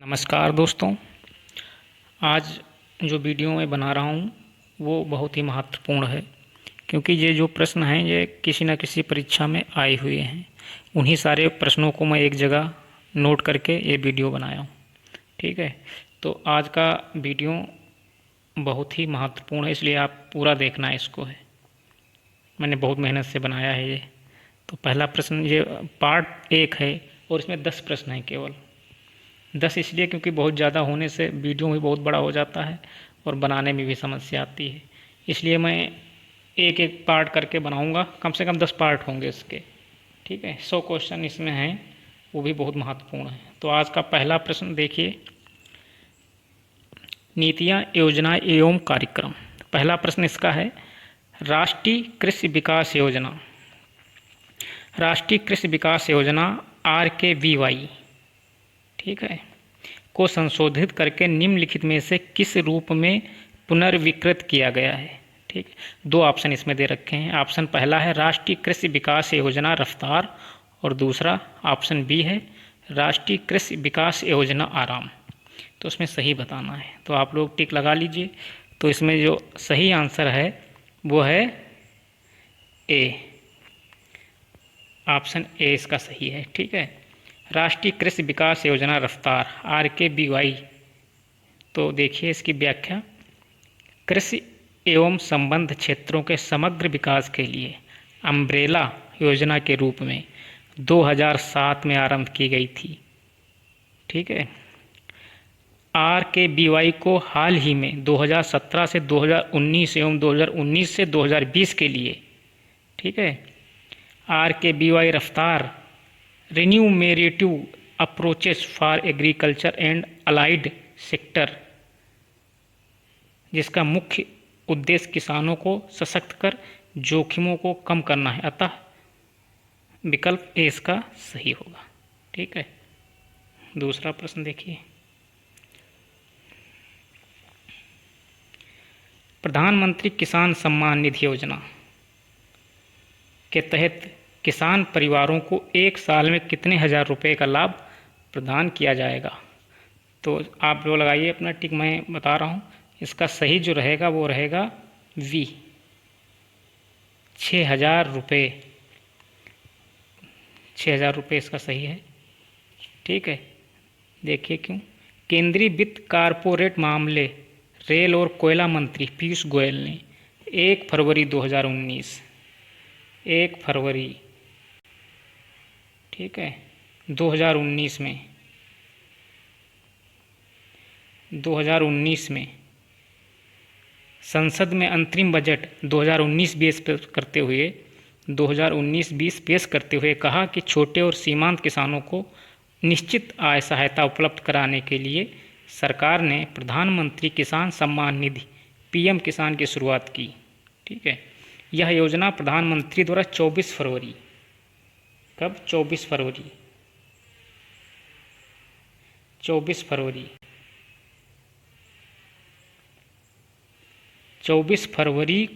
नमस्कार दोस्तों। आज जो वीडियो मैं बना रहा हूँ वो बहुत ही महत्वपूर्ण है, क्योंकि ये जो प्रश्न हैं ये किसी न किसी परीक्षा में आए हुए हैं। उन्हीं सारे प्रश्नों को मैं एक जगह नोट करके ये वीडियो बनाया हूँ। ठीक है, तो आज का वीडियो बहुत ही महत्वपूर्ण है, इसलिए आप पूरा देखना इसको है। मैंने बहुत मेहनत से बनाया है ये। तो पहला प्रश्न, ये पार्ट 1 है और इसमें 10 प्रश्न हैं केवल। 10 इसलिए क्योंकि बहुत ज़्यादा होने से वीडियो भी बहुत बड़ा हो जाता है और बनाने में भी समस्या आती है, इसलिए मैं एक एक पार्ट करके बनाऊंगा। कम से कम 10 पार्ट होंगे इसके। ठीक है, 100 क्वेश्चन इसमें हैं, वो भी बहुत महत्वपूर्ण है। तो आज का पहला प्रश्न देखिए, नीतियाँ, योजनाएं एवं कार्यक्रम। पहला प्रश्न इसका है, राष्ट्रीय कृषि विकास योजना। राष्ट्रीय कृषि विकास योजना RKVY, ठीक है, को संशोधित करके निम्नलिखित में से किस रूप में पुनर्विकृत किया गया है। ठीक, 2 ऑप्शन इसमें दे रखे हैं। ऑप्शन पहला है राष्ट्रीय कृषि विकास योजना रफ्तार, और दूसरा ऑप्शन बी है राष्ट्रीय कृषि विकास योजना आराम। तो उसमें सही बताना है, तो आप लोग टिक लगा लीजिए। तो इसमें जो सही आंसर है वो है ए, ऑप्शन ए इसका सही है। ठीक है, राष्ट्रीय कृषि विकास योजना रफ्तार RKVY। तो देखिए इसकी व्याख्या, कृषि एवं संबद्ध क्षेत्रों के समग्र विकास के लिए अम्ब्रेला योजना के रूप में 2007 में आरंभ की गई थी। ठीक है, RKVY को हाल ही में 2017 से 2019 एवं 2019 से 2020 के लिए, ठीक है, RKVY Raftaar remunerative approaches for agriculture and allied sector, जिसका मुख्य उद्देश्य किसानों को सशक्त कर जोखिमों को कम करना है। अतः विकल्प ए इसका सही होगा। ठीक है, दूसरा प्रश्न देखिए, प्रधानमंत्री किसान सम्मान निधि योजना के तहत किसान परिवारों को एक साल में कितने हजार रुपए का लाभ प्रदान किया जाएगा। तो आप लोग लगाइए अपना टिक, मैं बता रहा हूँ। इसका सही जो रहेगा वो रहेगा वी, 6,000 रुपये। 6,000 रुपये इसका सही है। ठीक है, देखिए क्यों। केंद्रीय वित्त कारपोरेट मामले, रेल और कोयला मंत्री पीयूष गोयल ने 1 फरवरी 2019, 1 फरवरी, ठीक है, 2019 में संसद में अंतरिम बजट 2019-20 पेश करते हुए कहा कि छोटे और सीमांत किसानों को निश्चित आय सहायता उपलब्ध कराने के लिए सरकार ने प्रधानमंत्री किसान सम्मान निधि PM किसान की शुरुआत की। ठीक है, यह योजना प्रधानमंत्री द्वारा 24 फरवरी, कब, 24 फरवरी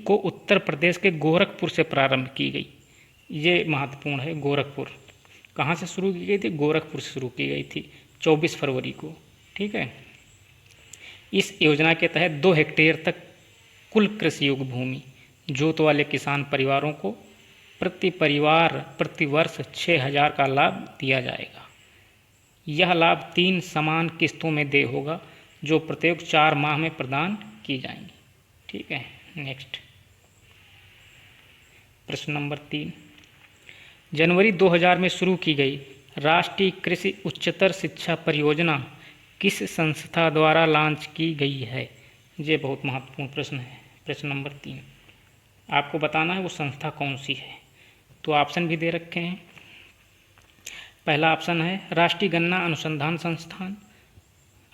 को उत्तर प्रदेश के गोरखपुर से प्रारंभ की गई। ये महत्वपूर्ण है, गोरखपुर। कहाँ से शुरू की गई थी? गोरखपुर से शुरू की गई थी 24 फरवरी को। ठीक है, इस योजना के तहत 2 हेक्टेयर तक कुल कृषि योग्य भूमि जोत वाले किसान परिवारों को प्रति परिवार प्रति वर्ष 6,000 का लाभ दिया जाएगा। यह लाभ 3 समान किस्तों में देय होगा, जो प्रत्येक 4 माह में प्रदान की जाएंगी। ठीक है, नेक्स्ट प्रश्न नंबर 3, जनवरी 2000 में शुरू की गई राष्ट्रीय कृषि उच्चतर शिक्षा परियोजना किस संस्था द्वारा लॉन्च की गई है। ये बहुत महत्वपूर्ण प्रश्न है। प्रश्न नंबर 3, आपको बताना है वो संस्था कौन सी है। तो ऑप्शन भी दे रखे हैं। पहला ऑप्शन है राष्ट्रीय गन्ना अनुसंधान संस्थान,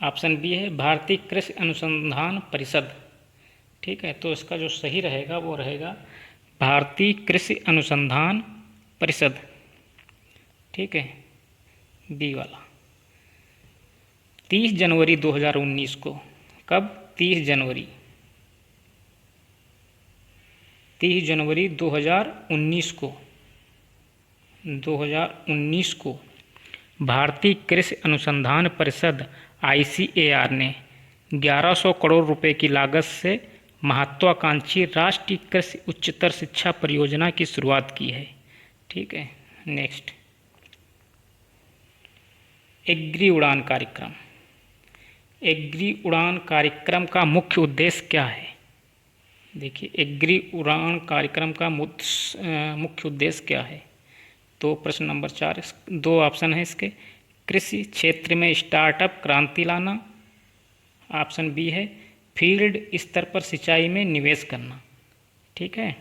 ऑप्शन बी है भारतीय कृषि अनुसंधान परिषद। ठीक है, तो इसका जो सही रहेगा वो रहेगा भारतीय कृषि अनुसंधान परिषद। ठीक है, बी वाला। 30 जनवरी 2019 को, कब, 30 जनवरी 2019 को भारतीय कृषि अनुसंधान परिषद ICAR ने 1100 करोड़ रुपए की लागत से महत्वाकांक्षी राष्ट्रीय कृषि उच्चतर शिक्षा परियोजना की शुरुआत की है। ठीक है, नेक्स्ट, एग्री उड़ान कार्यक्रम। एग्री उड़ान कार्यक्रम का मुख्य उद्देश्य क्या है? देखिए, एग्री उड़ान कार्यक्रम का मुख्य उद्देश्य क्या है? तो प्रश्न नंबर 4, 2 ऑप्शन है इसके। कृषि क्षेत्र में स्टार्टअप क्रांति लाना, ऑप्शन बी है फील्ड स्तर पर सिंचाई में निवेश करना। ठीक है,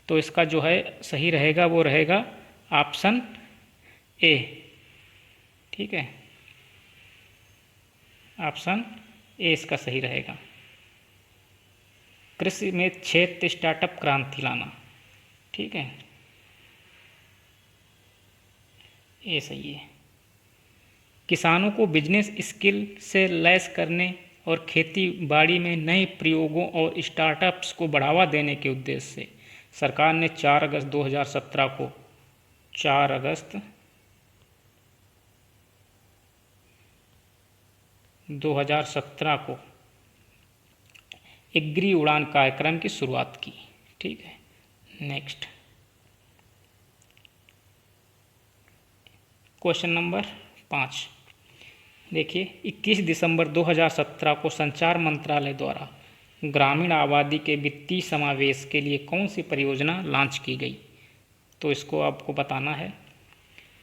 तो इसका जो है सही रहेगा वो रहेगा ऑप्शन ए। ठीक है, ऑप्शन ए इसका सही रहेगा। कृषि में क्षेत्र स्टार्टअप क्रांति लाना। ठीक है, ये सही है। किसानों को बिजनेस स्किल से लैस करने और खेती बाड़ी में नए प्रयोगों और स्टार्टअप्स को बढ़ावा देने के उद्देश्य से सरकार ने 4 अगस्त 2017 को 4 अगस्त 2017 को एग्री उड़ान कार्यक्रम की शुरुआत की। ठीक है, नेक्स्ट, क्वेश्चन नंबर 5। देखिए, 21 दिसंबर 2017 को संचार मंत्रालय द्वारा ग्रामीण आबादी के वित्तीय समावेश के लिए कौन सी परियोजना लॉन्च की गई? तो इसको आपको बताना है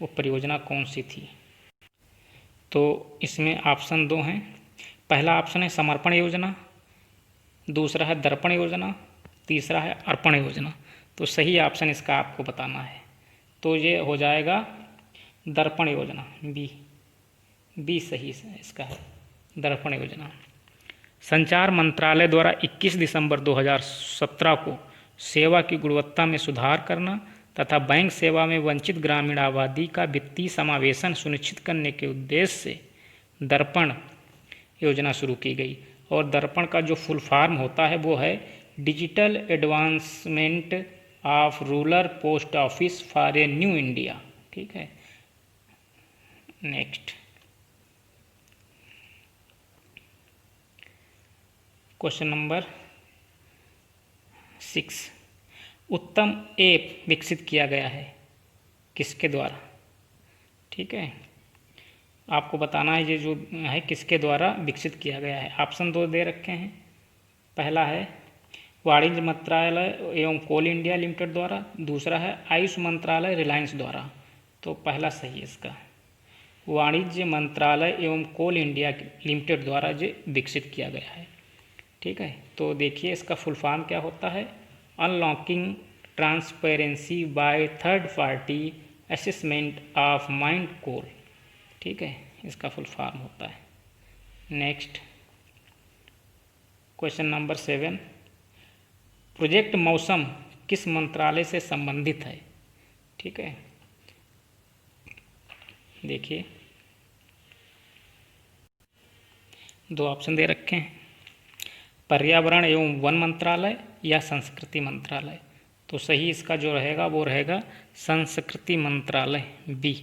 वो परियोजना कौन सी थी। तो इसमें ऑप्शन 2 हैं। पहला ऑप्शन है समर्पण योजना, दूसरा है दर्पण योजना, तीसरा है अर्पण योजना। तो सही ऑप्शन इसका आपको बताना है। तो ये हो जाएगा दर्पण योजना, बी सही इसका है, दर्पण योजना। संचार मंत्रालय द्वारा 21 दिसंबर 2017 को सेवा की गुणवत्ता में सुधार करना तथा बैंक सेवा में वंचित ग्रामीण आबादी का वित्तीय समावेशन सुनिश्चित करने के उद्देश्य से दर्पण योजना शुरू की गई। और दर्पण का जो फुल फॉर्म होता है वो है digital advancement of rural post office for a new India. ठीक है, नेक्स्ट, क्वेश्चन नंबर 6। उत्तम ऐप विकसित किया गया है किसके द्वारा? ठीक है, आपको बताना है ये जो है किसके द्वारा विकसित किया गया है। ऑप्शन 2 दे रखे हैं। पहला है वाणिज्य मंत्रालय एवं कोल इंडिया लिमिटेड द्वारा, दूसरा है आयुष मंत्रालय रिलायंस द्वारा। तो पहला सही है इसका, वाणिज्य मंत्रालय एवं कोल इंडिया लिमिटेड द्वारा ये विकसित किया गया है। ठीक है, तो देखिए इसका फुल फॉर्म क्या होता है, unlocking transparency by third party assessment of mined coal. ठीक है, इसका फुल फॉर्म होता है। Next, question number 7। प्रोजेक्ट मौसम किस मंत्रालय से संबंधित है? ठीक है, देखिए 2 ऑप्शन दे रखे हैं, पर्यावरण एवं वन मंत्रालय या संस्कृति मंत्रालय। तो सही इसका जो रहेगा वो रहेगा संस्कृति मंत्रालय, बी।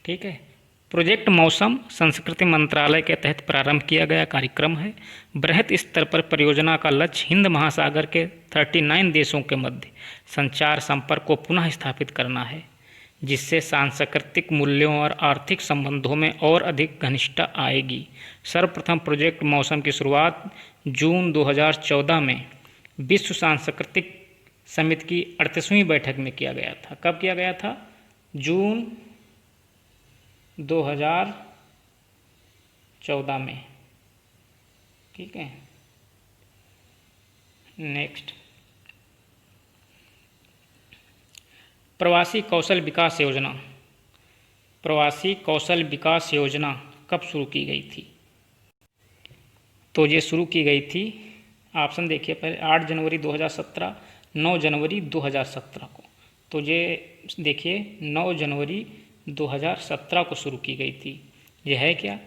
ठीक है, प्रोजेक्ट मौसम संस्कृति मंत्रालय के तहत प्रारंभ किया गया कार्यक्रम है। बृहत स्तर पर परियोजना का लक्ष्य हिंद महासागर के 39 देशों के मध्य संचार संपर्क को पुनः स्थापित करना है, जिससे सांस्कृतिक मूल्यों और आर्थिक संबंधों में और अधिक घनिष्ठता आएगी। सर्वप्रथम प्रोजेक्ट मौसम की शुरुआत जून 2014 में विश्व सांस्कृतिक समिति की 38वीं बैठक में किया गया था। कब किया गया था? जून 2014 में। ठीक है, नेक्स्ट, प्रवासी कौशल विकास योजना। प्रवासी कौशल विकास योजना कब शुरू की गई थी? तो ये शुरू की गई थी, ऑप्शन देखिए पहले, 8 जनवरी 2017, 9 जनवरी 2017 को। तो ये देखिए 9 जनवरी 2017 को शुरू की गई थी। यह है क्या?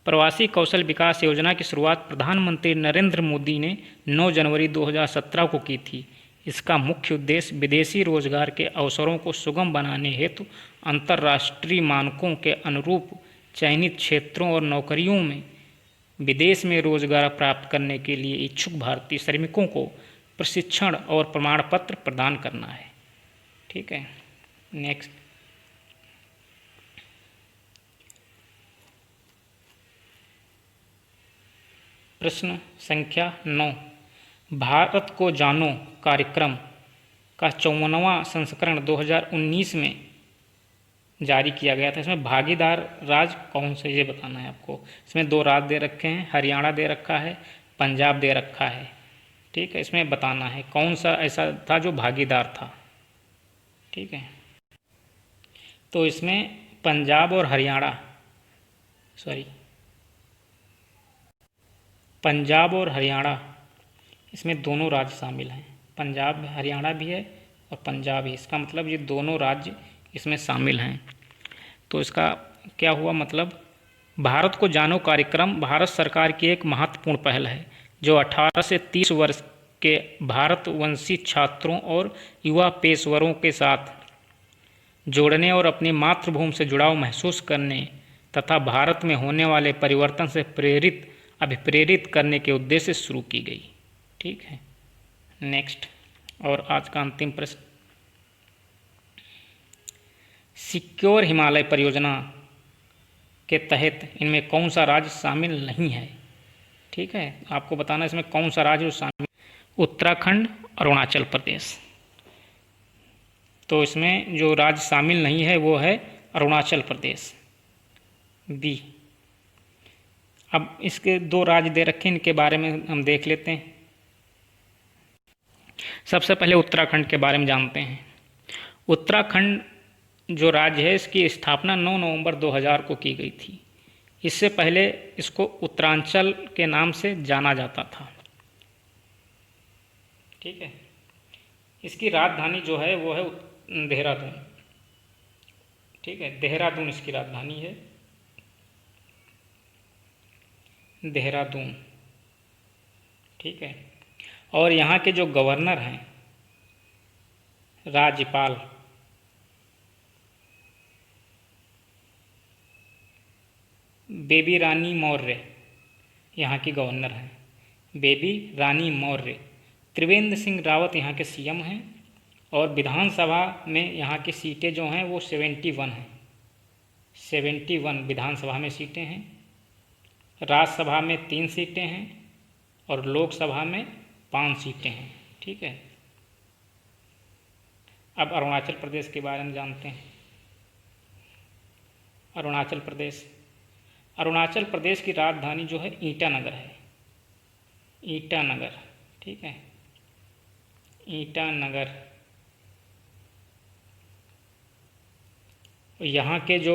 प्रवासी कौशल विकास योजना की शुरुआत प्रधानमंत्री नरेंद्र मोदी ने 9 जनवरी 2017 को की थी। इसका मुख्य उद्देश्य विदेशी रोजगार के अवसरों को सुगम बनाने हेतु अंतर्राष्ट्रीय मानकों के अनुरूप चयनित क्षेत्रों और नौकरियों में विदेश में रोजगार प्राप्त करने के लिए इच्छुक भारतीय श्रमिकों को प्रशिक्षण और प्रमाण पत्र प्रदान करना है। ठीक है, नेक्स्ट प्रश्न संख्या 9, भारत को जानो कार्यक्रम का 54वां संस्करण 2019 में जारी किया गया था। इसमें भागीदार राज्य कौन से, ये बताना है आपको। इसमें 2 राज्य दे रखे हैं, हरियाणा दे रखा है, पंजाब दे रखा है। ठीक है, इसमें बताना है कौन सा ऐसा था जो भागीदार था। ठीक है, तो इसमें पंजाब और हरियाणा, पंजाब और हरियाणा, इसमें दोनों राज्य शामिल हैं। पंजाब हरियाणा भी है और पंजाब ही, इसका मतलब ये दोनों राज्य इसमें शामिल हैं। तो इसका क्या हुआ मतलब, भारत को जानो कार्यक्रम भारत सरकार की एक महत्वपूर्ण पहल है जो 18 से 30 वर्ष के भारतवंशी छात्रों और युवा पेशेवरों के साथ जोड़ने और अपनी मातृभूमि से जुड़ाव महसूस करने तथा भारत में होने वाले परिवर्तन से अभिप्रेरित करने के उद्देश्य से शुरू की गई। ठीक है, नेक्स्ट और आज का अंतिम प्रश्न, सिक्योर हिमालय परियोजना के तहत इनमें कौन सा राज्य शामिल नहीं है। ठीक है, आपको बताना इसमें कौन सा राज्य शामिल, उत्तराखंड, अरुणाचल प्रदेश। तो इसमें जो राज्य शामिल नहीं है वो है अरुणाचल प्रदेश, बी। अब इसके 2 राज्य दे रखे हैं, इनके बारे में हम देख लेते हैं। सबसे पहले उत्तराखंड के बारे में जानते हैं। उत्तराखंड जो राज्य है इसकी स्थापना 9 नवंबर 2000 को की गई थी। इससे पहले इसको उत्तरांचल के नाम से जाना जाता था। ठीक है, इसकी राजधानी जो है वो है देहरादून। ठीक है, देहरादून इसकी राजधानी है, देहरादून। ठीक है, और यहाँ के जो गवर्नर हैं, राज्यपाल, बेबी रानी मौर्य यहाँ की गवर्नर हैं, बेबी रानी मौर्य। त्रिवेंद्र सिंह रावत यहाँ के सीएम हैं और विधानसभा में यहाँ की सीटें जो हैं वो 71 हैं, 71 विधानसभा में सीटें हैं। राज्यसभा में 3 सीटें हैं और लोकसभा में 5 सीटें हैं। ठीक है, अब अरुणाचल प्रदेश के बारे में जानते हैं। अरुणाचल प्रदेश, अरुणाचल प्रदेश की राजधानी जो है ईटानगर है, ईटानगर। ठीक है, ईटानगर। यहाँ के जो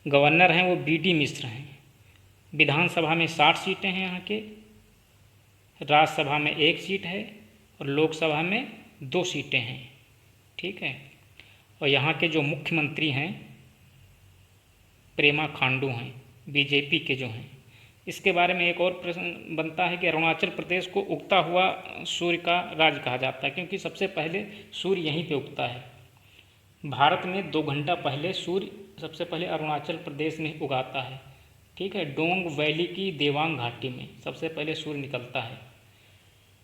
गवर्नर हैं वो बीडी मिश्र हैं। विधानसभा में 60 सीटें हैं यहाँ के, राज्यसभा में 1 सीट है और लोकसभा में 2 सीटें हैं। ठीक है, और यहाँ के जो मुख्यमंत्री हैं पेमा खांडू हैं, बीजेपी के जो हैं। इसके बारे में एक और प्रश्न बनता है कि अरुणाचल प्रदेश को उगता हुआ सूर्य का राज्य कहा जाता है क्योंकि सबसे पहले सूर्य यहीं पे उगता है। भारत में 2 घंटा पहले सूर्य सबसे पहले अरुणाचल प्रदेश में उगाता है। ठीक है, डोंग वैली की देवांग घाटी में सबसे पहले सूर्य निकलता है,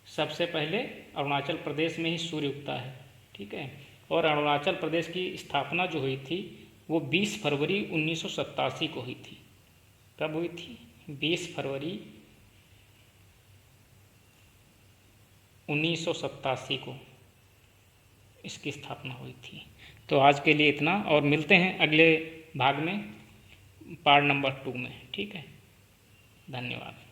सबसे पहले अरुणाचल प्रदेश में ही सूर्य उगता है। ठीक है, और अरुणाचल प्रदेश की स्थापना जो हुई थी वो 20 फरवरी 1987 को हुई थी। कब हुई थी? 20 फरवरी 1987 को इसकी स्थापना हुई थी। तो आज के लिए इतना, और मिलते हैं अगले भाग में, पार्ट नंबर 2 में। ठीक है, धन्यवाद।